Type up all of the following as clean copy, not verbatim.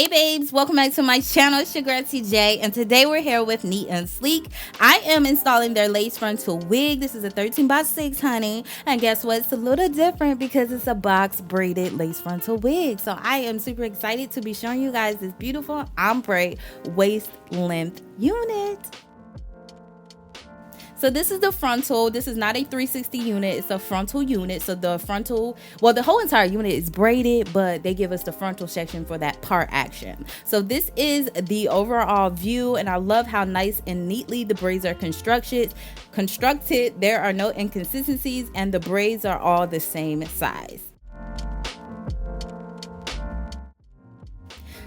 Hey babes, welcome back to my channel. It's your girl TJ, and today we're here with Neatandsleek. I am installing their lace frontal wig. This is a 13x6, honey, and guess what? It's a little different because it's a box braided lace frontal wig. So I am super excited to be showing you guys this beautiful ombre waist length unit. So this is the frontal. This is not a 360 unit. It's a frontal unit. So the frontal, well, the whole entire unit is braided, but they give us the frontal section for that part action. So this is the overall view, and I love how nice and neatly the braids are constructed. There are no inconsistencies, and the braids are all the same size.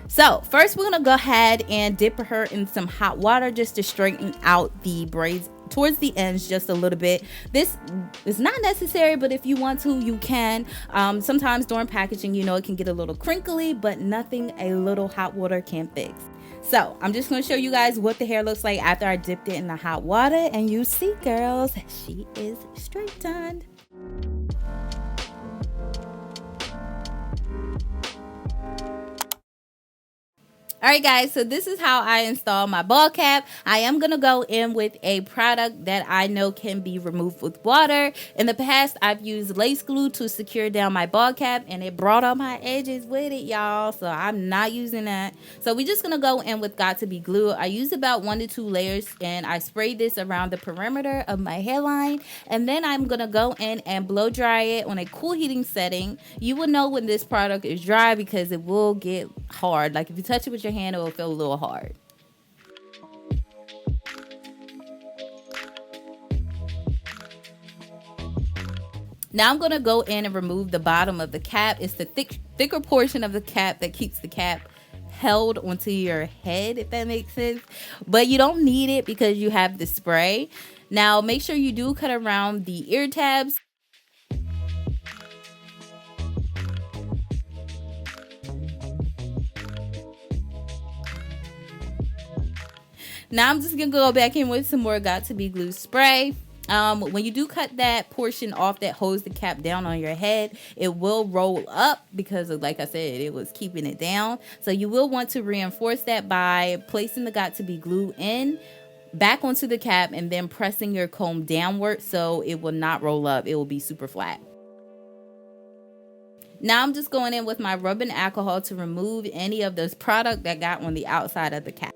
So first we're gonna go ahead and dip her in some hot water just to straighten out the braids towards the ends just a little bit. This is not necessary, but if you want to, you can. Sometimes during packaging, you know, it can get a little crinkly, but nothing a little hot water can't fix. So I'm just going to show you guys what the hair looks like after I dipped it in the hot water, and you see, girls, she is straightened. Alright guys, so this is how I install my ball cap. I am going to go in with a product that I know can be removed with water. In the past, I've used lace glue to secure down my ball cap, and it brought up my edges with it, y'all. So I'm not using that. So we're just going to go in with Got to Be glue. I use about 1 to 2 layers, and I spray this around the perimeter of my hairline. And then I'm going to go in and blow dry it on a cool heating setting. You will know when this product is dry because it will get hard. Like if you touch it with your hand, it will feel a little hard. Now I'm going to go in and remove the bottom of the cap. It's the thicker portion of the cap that keeps the cap held onto your head, if that makes sense. But you don't need it because you have the spray. Now make sure you do cut around the ear tabs. Now I'm just gonna go back in with some more Got to Be glue spray. When you do cut that portion off that holds the cap down on your head, it will roll up because of, like I said, it was keeping it down. So you will want to reinforce that by placing the Got to Be glue in back onto the cap and then pressing your comb downward so it will not roll up. It will be super flat. Now I'm just going in with my rubbing alcohol to remove any of this product that got on the outside of the cap.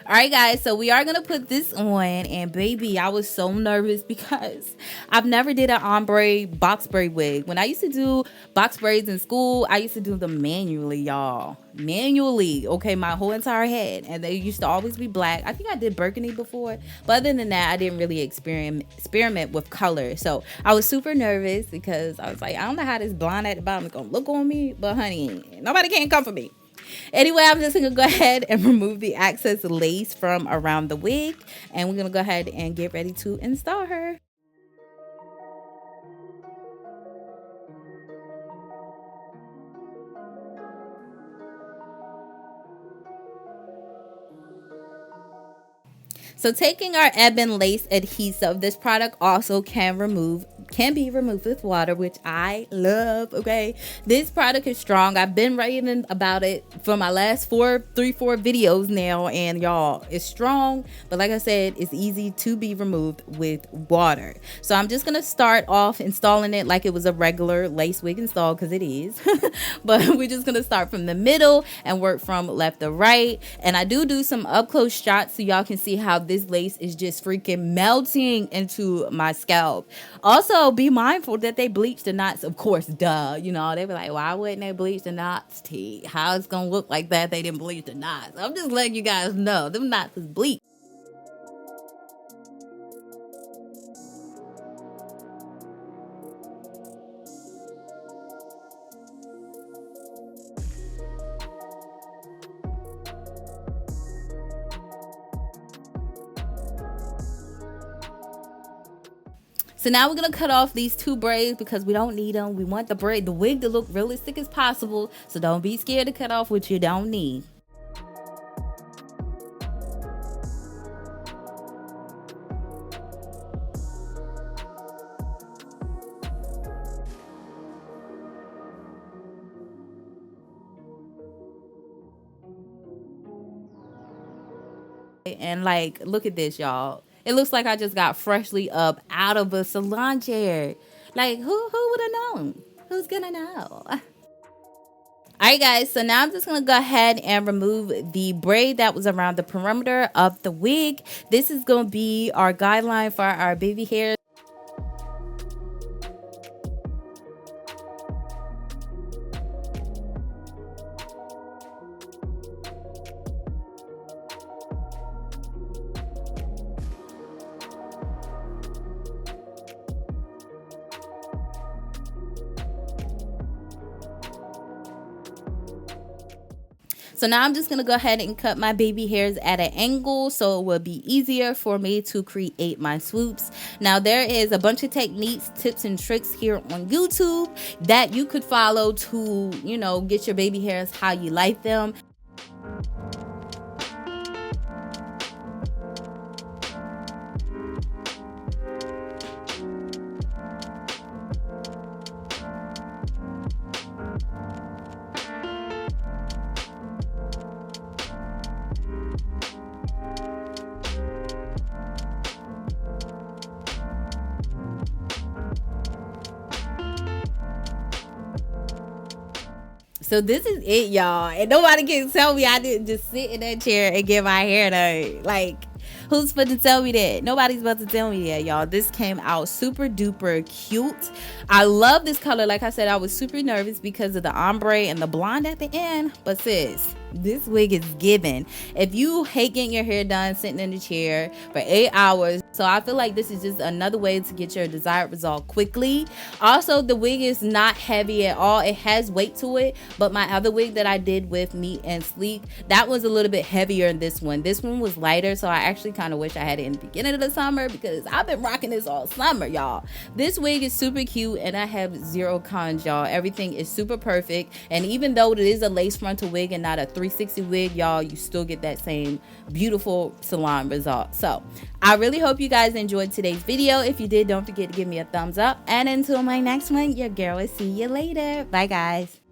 Alright guys, so we are going to put this on, and baby, I was so nervous because I've never did an ombre box braid wig. When I used to do box braids in school, I used to do them manually, y'all. Manually, okay, my whole entire head, and they used to always be black. I think I did burgundy before, but other than that, I didn't really experiment with color. So I was super nervous because I was like, I don't know how this blonde at the bottom is going to look on me, but honey, nobody can come for me. Anyway, I'm just going to go ahead and remove the excess lace from around the wig, and we're going to go ahead and get ready to install her. So taking our ebon lace adhesive, this product also can be removed with water, which I love. Okay, this product is strong. I've been writing about it for my last 4 videos now, and y'all, it's strong, but like I said, it's easy to be removed with water. So I'm just gonna start off installing it like it was a regular lace wig install, because it is. But we're just gonna start from the middle and work from left to right. And I do some up close shots so y'all can see how this lace is just freaking melting into my scalp. Also, be mindful that they bleach the knots, of course, duh. You know, they be like, why wouldn't they bleach the knots, T? How it's gonna look like that? They didn't bleach the knots. I'm just letting you guys know, them knots is bleached. So now we're going to cut off these 2 braids because we don't need them. We want the wig to look realistic as possible. So don't be scared to cut off what you don't need. And like, look at this, y'all. It looks like I just got freshly up out of a salon chair. Like, who would have known? Who's gonna know? Alright guys, so now I'm just going to go ahead and remove the braid that was around the perimeter of the wig. This is going to be our guideline for our baby hairs. So now I'm just going to go ahead and cut my baby hairs at an angle so it will be easier for me to create my swoops. Now there is a bunch of techniques, tips, and tricks here on YouTube that you could follow to, you know, get your baby hairs how you like them. So this is it, y'all, and nobody can tell me I didn't just sit in that chair and get my hair done. Like, who's supposed to tell me that? Nobody's about to tell me that, y'all. This came out super duper cute. I love this color. Like I said, I was super nervous because of the ombre and the blonde at the end, but sis, this wig is giving. If you hate getting your hair done sitting in the chair for 8 hours, so I feel like this is just another way to get your desired result quickly. Also, the wig is not heavy at all. It has weight to it, but my other wig that I did with Neatandsleek, that was a little bit heavier than this one. This one was lighter, so I actually kind of wish I had it in the beginning of the summer because I've been rocking this all summer, y'all. This wig is super cute and I have zero cons, y'all. Everything is super perfect, and even though it is a lace frontal wig and not a 360 wig, y'all, you still get that same beautiful salon result. So I really hope you guys enjoyed today's video. If you did, don't forget to give me a thumbs up, and until my next one, your girl will see you later. Bye guys.